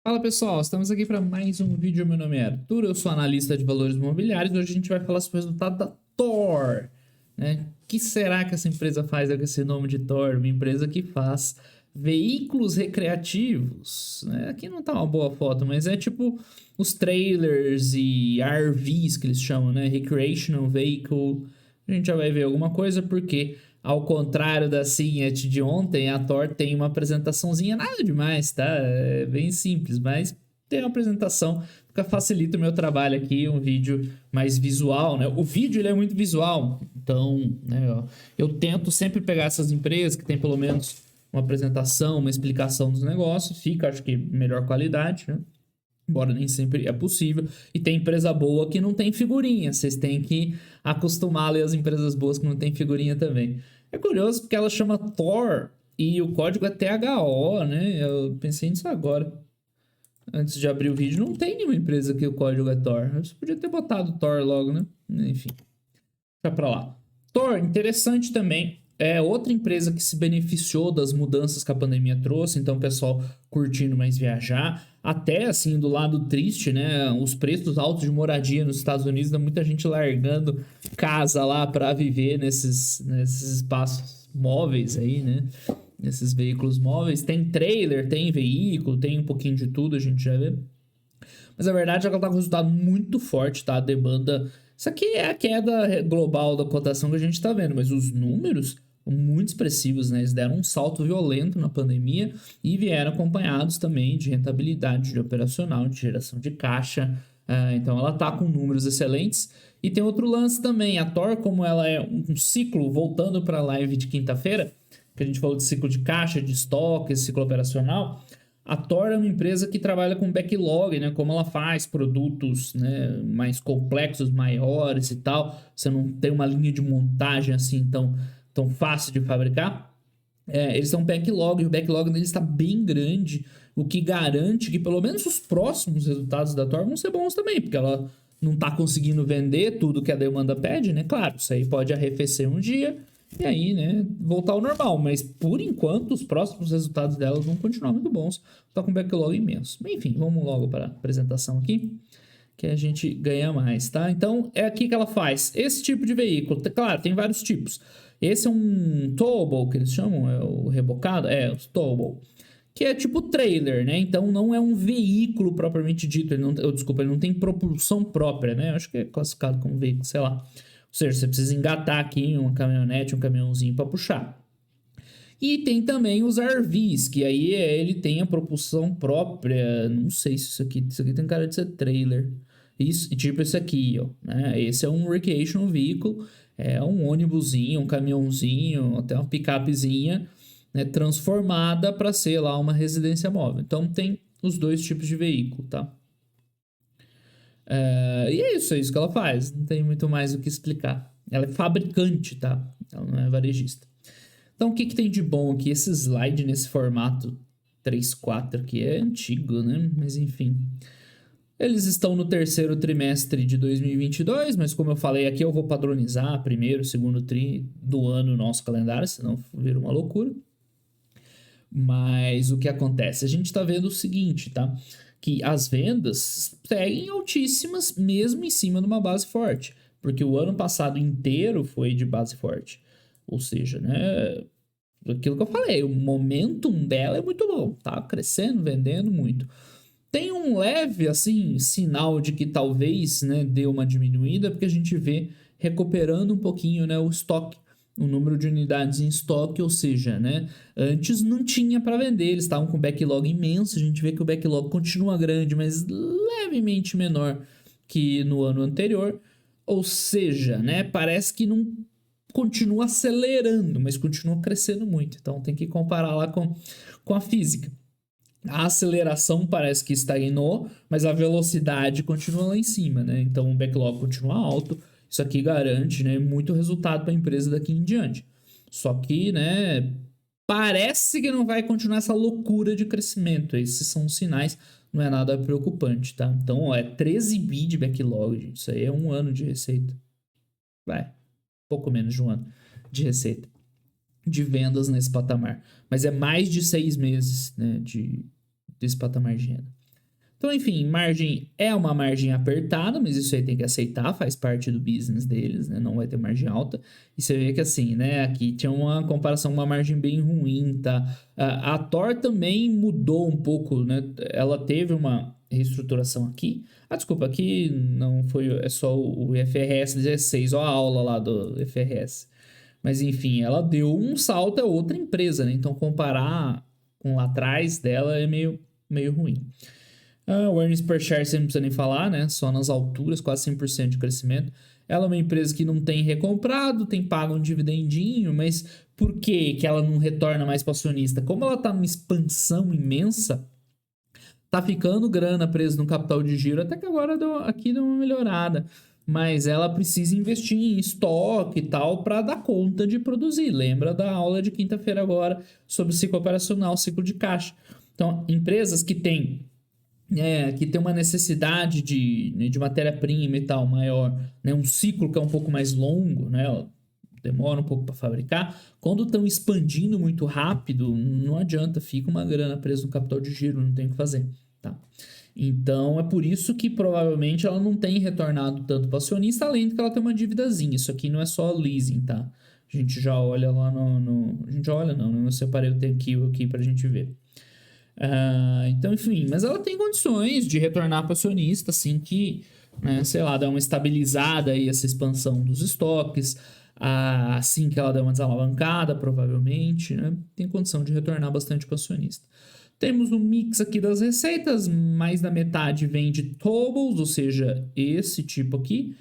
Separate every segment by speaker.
Speaker 1: Fala pessoal, estamos aqui para mais um vídeo. Meu nome é Arthur, eu sou analista de valores imobiliários. Hoje a gente vai falar sobre o resultado da Thor, né? O que será que essa empresa faz com esse nome de Thor? Uma empresa que faz veículos recreativos, né? Aqui não tá uma boa foto, mas é tipo os trailers e RVs que eles chamam, né? Recreational Vehicle. A gente já vai ver alguma coisa porque ao contrário da Signet de ontem, a Thor tem uma apresentaçãozinha, nada demais, tá? É bem simples, mas tem uma apresentação, facilita o meu trabalho aqui, um vídeo mais visual, né? O vídeo ele é muito visual, então, né, ó, eu tento sempre pegar essas empresas que tem pelo menos uma apresentação, uma explicação dos negócios, fica, acho que, melhor qualidade, né? Embora nem sempre é possível. E tem empresa boa que não tem figurinha. Vocês têm que acostumar a ler as empresas boas que não tem figurinha também. É curioso porque ela chama Thor e o código é THO, né? Eu pensei nisso agora. Antes de abrir o vídeo, não tem nenhuma empresa que o código é Thor. Você podia ter botado Thor logo, né? Enfim, deixa pra lá. Thor, interessante também. É outra empresa que se beneficiou das mudanças que a pandemia trouxe, então o pessoal curtindo mais viajar. Até assim, do lado triste, né? Os preços altos de moradia nos Estados Unidos, dá muita gente largando casa lá para viver nesses espaços móveis aí, né? Nesses veículos móveis. Tem trailer, tem veículo, tem um pouquinho de tudo, a gente já vê. Mas a verdade é que ela tá com um resultado muito forte, tá? A demanda. Isso aqui é a queda global da cotação que a gente tá vendo, mas os números muito expressivos, né? Eles deram um salto violento na pandemia e vieram acompanhados também de rentabilidade de operacional, de geração de caixa. Então ela tá com números excelentes. E tem outro lance também, a Thor, como ela é um ciclo, voltando para a live de quinta-feira, que a gente falou de ciclo de caixa, de estoque, ciclo operacional, a Thor é uma empresa que trabalha com backlog, né? Como ela faz produtos, né, mais complexos, maiores e tal. Você não tem uma linha de montagem assim tão fácil de fabricar. Eles têm um backlog e o backlog deles está bem grande, o que garante que pelo menos os próximos resultados da Thor vão ser bons também, porque ela não está conseguindo vender tudo que a demanda pede, né? Claro, isso aí pode arrefecer um dia e aí, né, voltar ao normal, mas por enquanto os próximos resultados delas vão continuar muito bons, tá com backlog imenso. Enfim, vamos logo para a apresentação aqui, que a gente ganha mais, tá? Então, é aqui que ela faz esse tipo de veículo. Claro, tem vários tipos. Esse é um towable, que eles chamam, é o rebocado, o towable, que é tipo trailer, né? Então, não é um veículo propriamente dito, desculpa, ele não tem propulsão própria, né? Eu acho que é classificado como veículo, sei lá. Ou seja, você precisa engatar aqui em uma caminhonete, um caminhãozinho para puxar. E tem também os RVs, que aí ele tem a propulsão própria. Não sei se isso aqui tem cara de ser trailer. Isso, tipo esse aqui, ó, né? Esse é um recreation vehicle, é um ônibusinho, um caminhãozinho, até uma picapezinha, né, transformada para ser lá uma residência móvel. Então tem os dois tipos de veículo, tá? E é isso que ela faz. Não tem muito mais o que explicar. Ela é fabricante, tá? Ela não é varejista. Então, o que tem de bom aqui? Esse slide nesse formato 3:4 que é antigo, né? Mas enfim. Eles estão no terceiro trimestre de 2022, mas como eu falei aqui, eu vou padronizar primeiro, segundo tri do ano no nosso calendário, senão vira uma loucura. Mas o que acontece? A gente está vendo o seguinte, tá? Que as vendas seguem altíssimas, mesmo em cima de uma base forte. Porque o ano passado inteiro foi de base forte. Ou seja, né? Aquilo que eu falei, o momentum dela é muito bom, tá crescendo, vendendo muito. Tem um leve, assim, sinal de que talvez, né, dê uma diminuída, porque a gente vê recuperando um pouquinho, né, o estoque, o número de unidades em estoque, ou seja, né, antes não tinha para vender, eles estavam com backlog imenso, a gente vê que o backlog continua grande, mas levemente menor que no ano anterior, ou seja, né, parece que não continua acelerando, mas continua crescendo muito. Então tem que comparar lá com a física. A aceleração parece que estagnou, mas a velocidade continua lá em cima, né? Então o backlog continua alto. Isso aqui garante, né, muito resultado para a empresa daqui em diante. Só que, né, parece que não vai continuar essa loucura de crescimento. Esses são os sinais, não é nada preocupante, tá? Então, ó, é 13 bi de backlog, gente. Isso aí é um ano de receita. Vai, pouco menos de um ano de receita, de vendas nesse patamar. Mas é mais de 6 meses, né, desse patamar de renda. Então, enfim, margem é uma margem apertada, mas isso aí tem que aceitar, faz parte do business deles, né? Não vai ter margem alta. E você vê que assim, né? Aqui tinha uma comparação, uma margem bem ruim, tá? A Thor também mudou um pouco, né? Ela teve uma reestruturação aqui. Desculpa, aqui não foi, é só o IFRS 16, ó a aula lá do IFRS. Mas enfim, ela deu um salto a outra empresa, né? Então comparar com lá atrás dela é meio ruim. O earnings per share você não precisa nem falar, né? Só nas alturas, quase 100% de crescimento. Ela é uma empresa que não tem recomprado, tem pago um dividendinho, mas por que ela não retorna mais para o acionista? Como ela está numa expansão imensa, tá ficando grana presa no capital de giro, até que agora aqui deu uma melhorada. Mas ela precisa investir em estoque e tal para dar conta de produzir. Lembra da aula de quinta-feira agora sobre ciclo operacional, ciclo de caixa. Então, empresas que têm uma necessidade de matéria-prima e tal maior, né? Um ciclo que é um pouco mais longo, né? Demora um pouco para fabricar. Quando estão expandindo muito rápido, não adianta, fica uma grana presa no capital de giro, não tem o que fazer, tá? Então é por isso que provavelmente ela não tem retornado tanto para acionista, além de que ela tem uma dívidazinha. Isso aqui não é só leasing, tá? A gente já olha lá a gente olha, não, eu separei o TQ aqui pra gente ver. Então, enfim, mas ela tem condições de retornar para acionista assim que, né, sei lá, dá uma estabilizada aí essa expansão dos estoques, assim que ela der uma desalavancada, provavelmente, né, tem condição de retornar bastante para acionista. Temos um mix aqui das receitas, mais da metade vem de towables, ou seja, esse tipo aqui,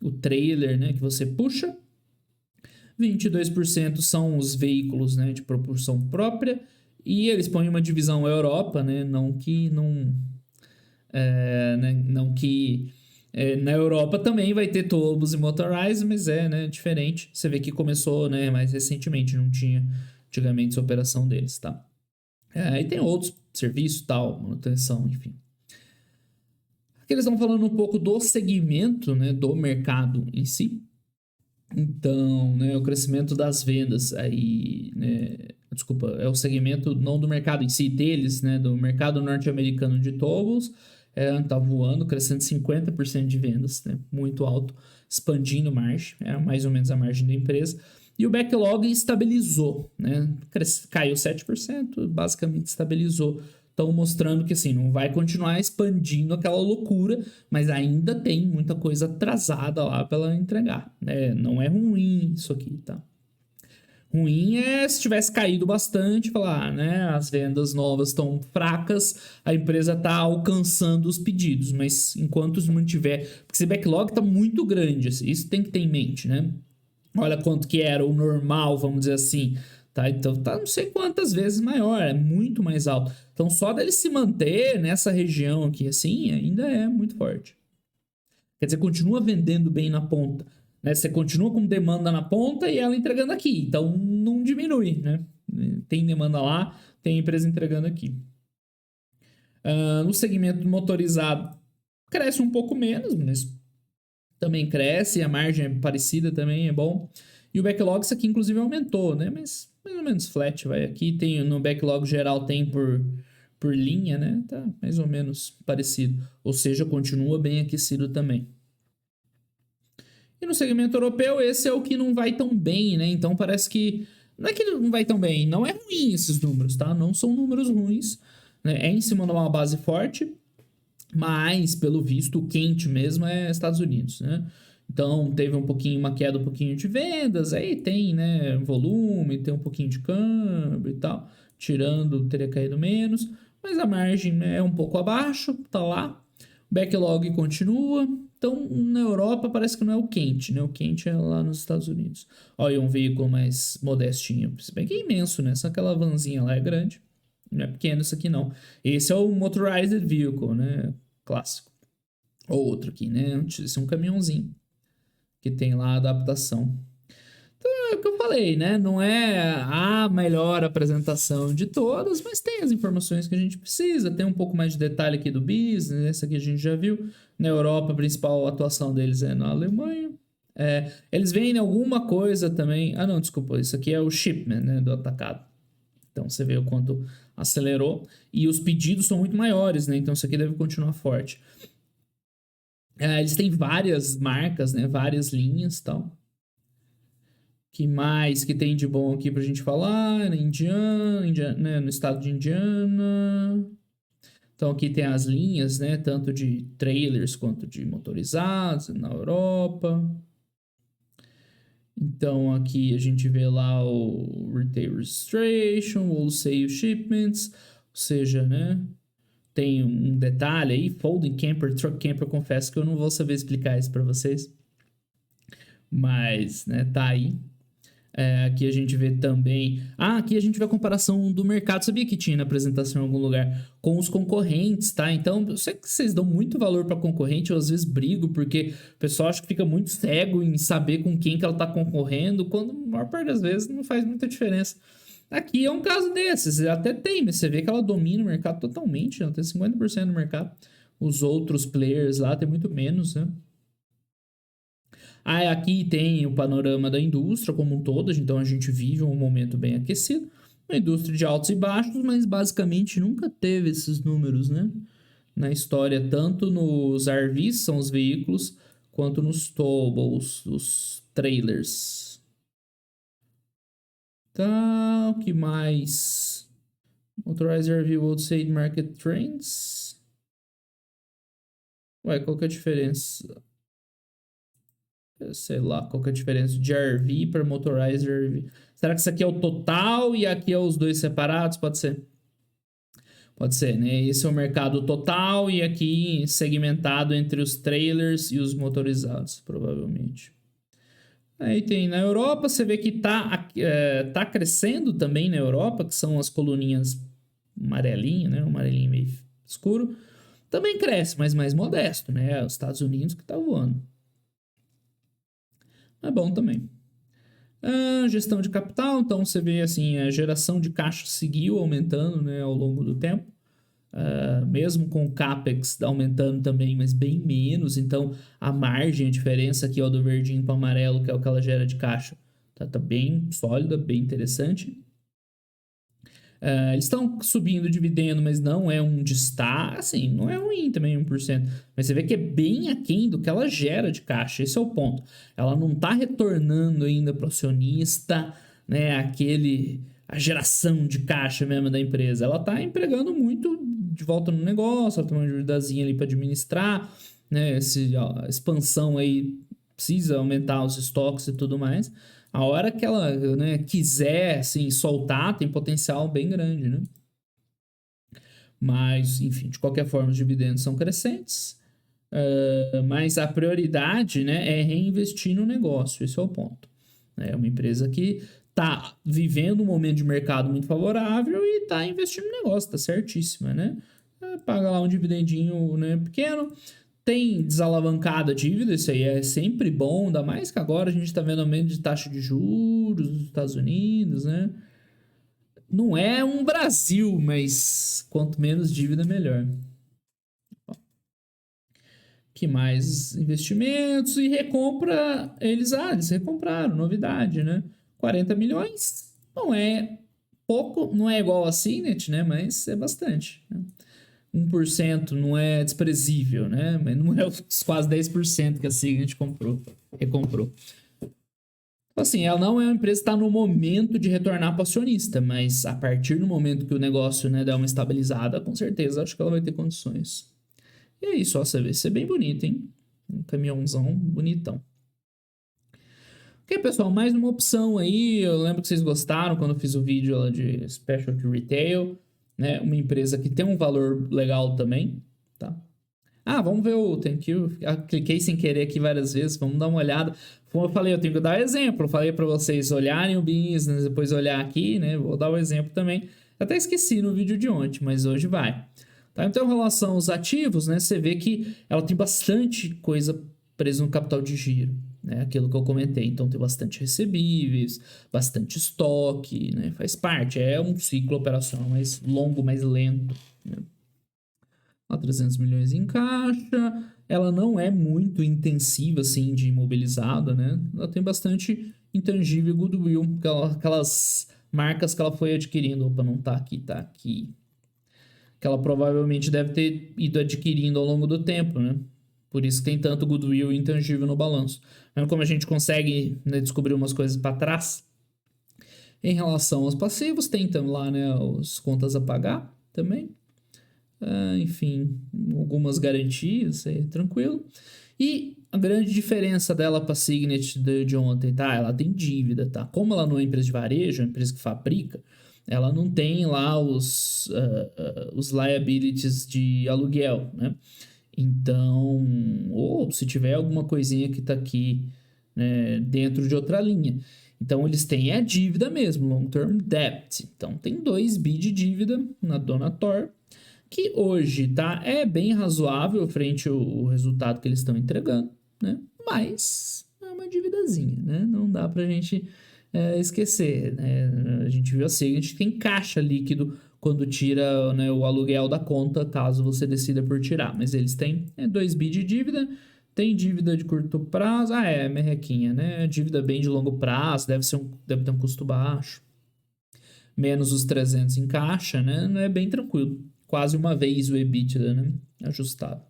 Speaker 1: o trailer, né, que você puxa. 22% são os veículos, né, de propulsão própria. E eles põem uma divisão Europa, né? Não que na Europa também vai ter turbos e motorized, mas né, diferente. Você vê que começou, né, mais recentemente, não tinha antigamente essa operação deles, tá? E tem outros serviços, tal, manutenção, enfim. Aqui eles estão falando um pouco do segmento, né, do mercado em si. Então, né, o crescimento das vendas aí, né, desculpa, é o segmento não do mercado em si deles, né, do mercado norte-americano de towables, tá voando, crescendo 50% de vendas, né, muito alto, expandindo margem, mais ou menos a margem da empresa. E o backlog estabilizou, né, caiu 7%, basicamente estabilizou. Estão mostrando que assim, não vai continuar expandindo aquela loucura, mas ainda tem muita coisa atrasada lá para ela entregar, né? Não é ruim isso aqui, tá? Ruim é se tivesse caído bastante, falar, né? As vendas novas estão fracas, a empresa está alcançando os pedidos, mas enquanto se mantiver, porque esse backlog está muito grande, assim, isso tem que ter em mente, né? Olha quanto que era o normal, vamos dizer assim. Tá? Então tá não sei quantas vezes maior, é muito mais alto. Então só dele se manter nessa região aqui assim, ainda é muito forte. Quer dizer, continua vendendo bem na ponta, né? Você continua com demanda na ponta e ela entregando aqui. Então não diminui, né? Tem demanda lá, tem empresa entregando aqui. No segmento motorizado, cresce um pouco menos, mas também cresce, a margem é parecida também, é bom. E o backlog, isso aqui inclusive aumentou, né? Mas mais ou menos flat, vai. Aqui tem, no backlog geral tem por linha, né? Tá mais ou menos parecido. Ou seja, continua bem aquecido também. E no segmento europeu, esse é o que não vai tão bem, né? Então parece que... Não é que não vai tão bem, não é ruim esses números, tá? Não são números ruins, né? É em cima de uma base forte, mas, pelo visto, o quente mesmo é Estados Unidos, né? Então, teve uma queda um pouquinho de vendas, aí tem, né, volume, tem um pouquinho de câmbio e tal, tirando, teria caído menos, mas a margem, né, é um pouco abaixo, tá lá, o backlog continua, então na Europa parece que não é o quente, né, o quente é lá nos Estados Unidos. Olha, um veículo mais modestinho, se bem que é imenso, né, só aquela vanzinha lá é grande, não é pequeno isso aqui não. Esse é o Motorized Vehicle, né, clássico. Ou outro aqui, né, esse é um caminhãozinho que tem lá a adaptação. Então é o que eu falei, né? Não é a melhor apresentação de todas, mas tem as informações que a gente precisa, tem um pouco mais de detalhe aqui do business, essa aqui a gente já viu. Na Europa, a principal atuação deles é na Alemanha. Eles vendem alguma coisa também. Não, desculpa, isso aqui é o shipment, né, do atacado. Então você vê o quanto acelerou. E os pedidos são muito maiores, né? Então isso aqui deve continuar forte. Eles têm várias marcas, né? Várias linhas e tal. Que mais que tem de bom aqui pra gente falar? Indiana, né? No estado de Indiana. Então aqui tem as linhas, né? Tanto de trailers quanto de motorizados na Europa. Então aqui a gente vê lá o Retail Registration, Wholesale Shipments, ou seja, né? Tem um detalhe aí, Folding Camper, Truck Camper, eu confesso que eu não vou saber explicar isso para vocês. Mas, né, tá aí. Aqui a gente vê também... aqui a gente vê a comparação do mercado. Sabia que tinha na apresentação em algum lugar? Com os concorrentes, tá? Então, eu sei que vocês dão muito valor para concorrente. Eu às vezes brigo, porque o pessoal acha que fica muito cego em saber com quem que ela tá concorrendo, quando a maior parte das vezes não faz muita diferença. Aqui é um caso desses. Até tem, mas você vê que ela domina o mercado totalmente. Ela tem 50% do mercado. Os outros players lá tem muito menos, né? Aqui tem o panorama da indústria como um todo, então a gente vive um momento bem aquecido. Uma indústria de altos e baixos, mas basicamente nunca teve esses números, né? Na história, tanto nos RVs, são os veículos, quanto nos towables, os trailers. Tá, o que mais? Motorized RV Outside Market Trends. Ué, qual que é a diferença? Sei lá, qual que é a diferença de RV para Motorized RV? Será que isso aqui é o total e aqui é os dois separados? Pode ser. Pode ser, né? Esse é o mercado total e aqui segmentado entre os trailers e os motorizados, provavelmente. Aí tem na Europa, você vê que tá crescendo também na Europa, que são as coluninhas amarelinho, né? Um amarelinho meio escuro. Também cresce, mas mais modesto, né? Os Estados Unidos que tá voando. É bom também. Gestão de capital, então você vê assim, a geração de caixa seguiu aumentando, né, ao longo do tempo. Mesmo com o CAPEX aumentando também, mas bem menos. Então a margem, a diferença aqui ó, do verdinho para o amarelo, que é o que ela gera de caixa, tá bem sólida, bem interessante. Eles estão subindo dividendo, mas não é um destaque, assim, não é ruim também 1%, mas você vê que é bem aquém do que ela gera de caixa, esse é o ponto. Ela não está retornando ainda para o acionista, né, a geração de caixa mesmo da empresa. Ela está empregando muito de volta no negócio, ela tem uma dívidazinha ali para administrar, né, a expansão aí precisa aumentar os estoques e tudo mais. A hora que ela, né, quiser assim, soltar, tem potencial bem grande, né? Mas, enfim, de qualquer forma, os dividendos são crescentes. Mas a prioridade, né, é reinvestir no negócio. Esse é o ponto. É uma empresa que está vivendo um momento de mercado muito favorável e está investindo no negócio, está certíssima, né? Paga lá um dividendinho, né, pequeno. Tem desalavancada a dívida, isso aí é sempre bom, ainda mais que agora a gente está vendo aumento de taxa de juros nos Estados Unidos, né? Não é um Brasil, mas quanto menos dívida, melhor. Que mais? Investimentos e recompra. Eles recompraram, novidade, né? 40 milhões não é pouco, não é igual a Signet, né? Mas é bastante, né? 1% não é desprezível, né? Mas não é os quase 10% que a Signet recomprou. Assim, ela não é uma empresa que está no momento de retornar para o acionista, mas a partir do momento que o negócio, né, der uma estabilizada, com certeza acho que ela vai ter condições. E é isso, ó, você vê, isso é bem bonito, hein? Um caminhãozão bonitão. Ok, pessoal, mais uma opção aí. Eu lembro que vocês gostaram quando eu fiz o vídeo lá de Specialty Retail, né? Uma empresa que tem um valor legal também, tá? Vamos ver o thank you. Cliquei sem querer aqui várias vezes, vamos dar uma olhada. Como eu falei, eu tenho que dar exemplo. Eu falei para vocês olharem o business, depois olhar aqui, né? Vou dar o exemplo também. Até esqueci no vídeo de ontem, mas hoje vai. Tá? Então, em relação aos ativos, né? Você vê que ela tem bastante coisa presa no capital de giro, né? Aquilo que eu comentei. Então, tem bastante recebíveis, bastante estoque, né? Faz parte. É um ciclo operacional mais longo, mais lento, né? 300 milhões em caixa, ela não é muito intensiva assim de imobilizada, né? Ela tem bastante intangível goodwill, aquelas marcas que ela foi adquirindo. Opa, não tá aqui, tá aqui. Que ela provavelmente deve ter ido adquirindo ao longo do tempo, né? Por isso que tem tanto goodwill intangível no balanço. Vendo como a gente consegue, né, descobrir umas coisas para trás. Em relação aos passivos, tem então lá, né, as contas a pagar também. Enfim, algumas garantias, tranquilo. E a grande diferença dela para a Signet de ontem, tá? Ela tem dívida, tá? Como ela não é empresa de varejo, é uma empresa que fabrica, ela não tem lá os liabilities de aluguel, né? Então, ou se tiver alguma coisinha que tá aqui, né, dentro de outra linha. Então, eles têm a dívida mesmo, long term debt. Então, tem 2 bi de dívida na Donator, que hoje, tá, é bem razoável frente ao resultado que eles estão entregando, né? Mas é uma dívidazinha, né? Não dá pra gente esquecer, né? A gente viu assim, a gente tem caixa líquido quando tira, né, o aluguel da conta, caso você decida por tirar. Mas eles têm 2 bi de dívida, tem dívida de curto prazo, merrequinha, né? Dívida bem de longo prazo, deve ter um custo baixo. Menos os 300 em caixa, né? É bem tranquilo. Quase uma vez o EBITDA, né? Ajustado.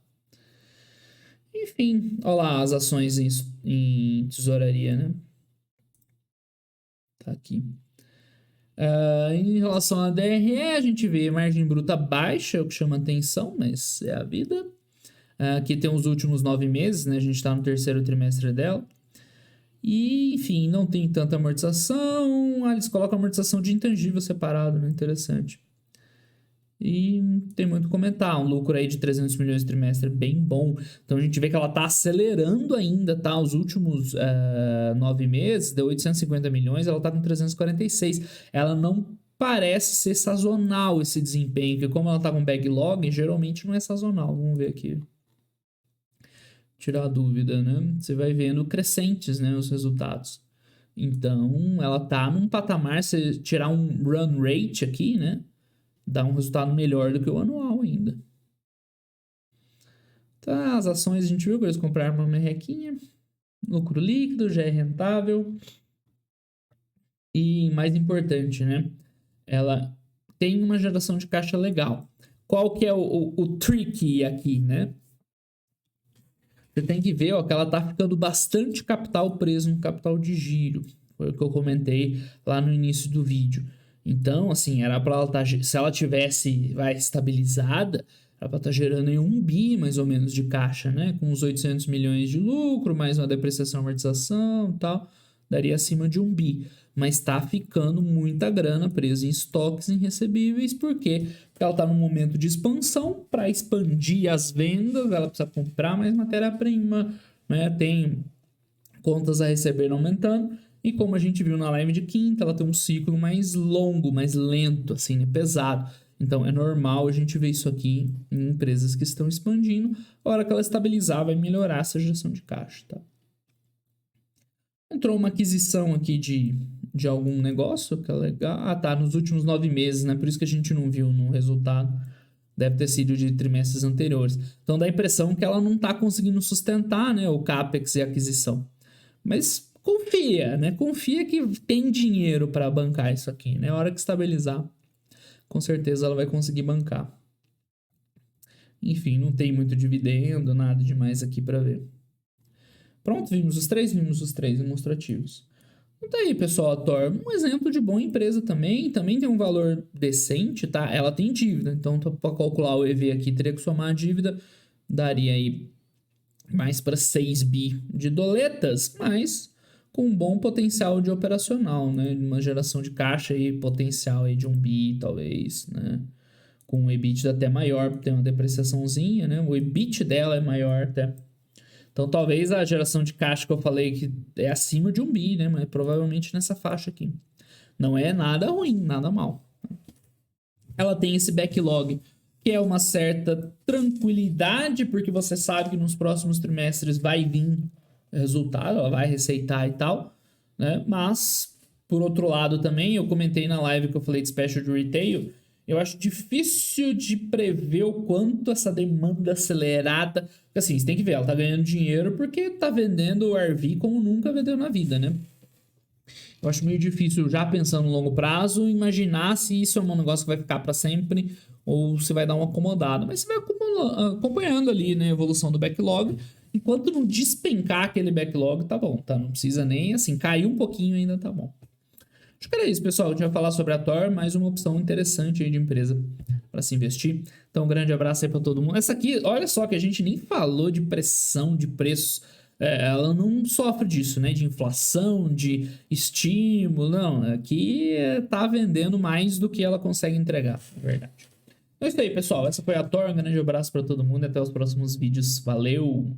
Speaker 1: Enfim, olha lá as ações em tesouraria, né? Tá aqui. Em relação à DRE, a gente vê margem bruta baixa, é o que chama atenção, mas é a vida. Aqui tem os últimos 9 meses, né? A gente está no terceiro trimestre dela. E, enfim, não tem tanta amortização. Eles colocam amortização de intangível separado, né? Interessante. E tem muito a comentar, um lucro aí de 300 milhões de trimestre bem bom. Então a gente vê que ela está acelerando ainda, tá? Os últimos 9 meses, deu 850 milhões, ela está com 346. Ela não parece ser sazonal esse desempenho, porque como ela está com backlog, geralmente não é sazonal. Vamos ver aqui. Tirar a dúvida, né? Você vai vendo crescentes, né, os resultados. Então, ela tá num patamar, se tirar um run rate aqui, né, dá um resultado melhor do que o anual ainda. Tá, as ações a gente viu que eles compraram uma merrequinha, lucro líquido, já é rentável. E mais importante, né, ela tem uma geração de caixa legal. Qual que é o trick aqui, né? Você tem que ver, ó, que ela tá ficando bastante capital preso no capital de giro. Foi o que eu comentei lá no início do vídeo. Então, assim, era para ela estar, se ela tivesse estabilizada, era para estar gerando aí 1 bi mais ou menos de caixa, né? Com uns 800 milhões de lucro, mais uma depreciação, amortização e tal, daria acima de 1 bi. Mas tá ficando muita grana presa em estoques irrecebíveis, por quê? Porque ela está num momento de expansão. Para expandir as vendas, ela precisa comprar mais matéria-prima, né? Tem contas a receber aumentando. E como a gente viu na live de quinta, ela tem um ciclo mais longo, mais lento, assim, né? Pesado. Então é normal a gente ver isso aqui em empresas que estão expandindo. A hora que ela estabilizar, vai melhorar essa gestão de caixa, tá? Entrou uma aquisição aqui de algum negócio, que é legal. Tá, nos últimos 9 meses, né? Por isso que a gente não viu no resultado. Deve ter sido de trimestres anteriores. Então dá a impressão que ela não está conseguindo sustentar, né, o CAPEX e a aquisição. Mas confia, né? Confia que tem dinheiro para bancar isso aqui, né? A hora que estabilizar, com certeza ela vai conseguir bancar. Enfim, não tem muito dividendo, nada demais aqui para ver. Pronto, vimos os três demonstrativos. Então aí, pessoal, a Thor, um exemplo de boa empresa também tem um valor decente, tá? Ela tem dívida, então para calcular o EV aqui, teria que somar a dívida, daria aí mais para 6 bi de doletas, mas com um bom potencial de operacional, né? Uma geração de caixa aí, potencial aí de 1 bi, talvez, né? Com um EBITDA até maior, tem uma depreciaçãozinha, né? O EBIT dela é maior até. Então, talvez a geração de caixa que eu falei que é acima de 1 bi, né? Mas provavelmente nessa faixa aqui. Não é nada ruim, nada mal. Ela tem esse backlog, que é uma certa tranquilidade, porque você sabe que nos próximos trimestres vai vir resultado, ela vai receitar e tal, né? Mas, por outro lado também, eu comentei na live que eu falei de Special de Retail, eu acho difícil de prever o quanto essa demanda acelerada... Porque assim, você tem que ver, ela tá ganhando dinheiro porque tá vendendo o RV como nunca vendeu na vida, né? Eu acho meio difícil, já pensando no longo prazo, imaginar se isso é um negócio que vai ficar para sempre ou se vai dar uma acomodada. Mas você vai acompanhando ali, né, a evolução do backlog. Enquanto não despencar aquele backlog, tá bom, tá? Não precisa nem, assim, cair um pouquinho ainda tá bom. Acho que era isso, pessoal. A gente vai falar sobre a Thor, mais uma opção interessante aí de empresa para se investir. Então, um grande abraço aí para todo mundo. Essa aqui, olha só que a gente nem falou de pressão de preços. Ela não sofre disso, né? De inflação, de estímulo, não. Aqui tá vendendo mais do que ela consegue entregar, na verdade. Então é isso aí, pessoal. Essa foi a Thor. Um grande abraço para todo mundo e até os próximos vídeos. Valeu!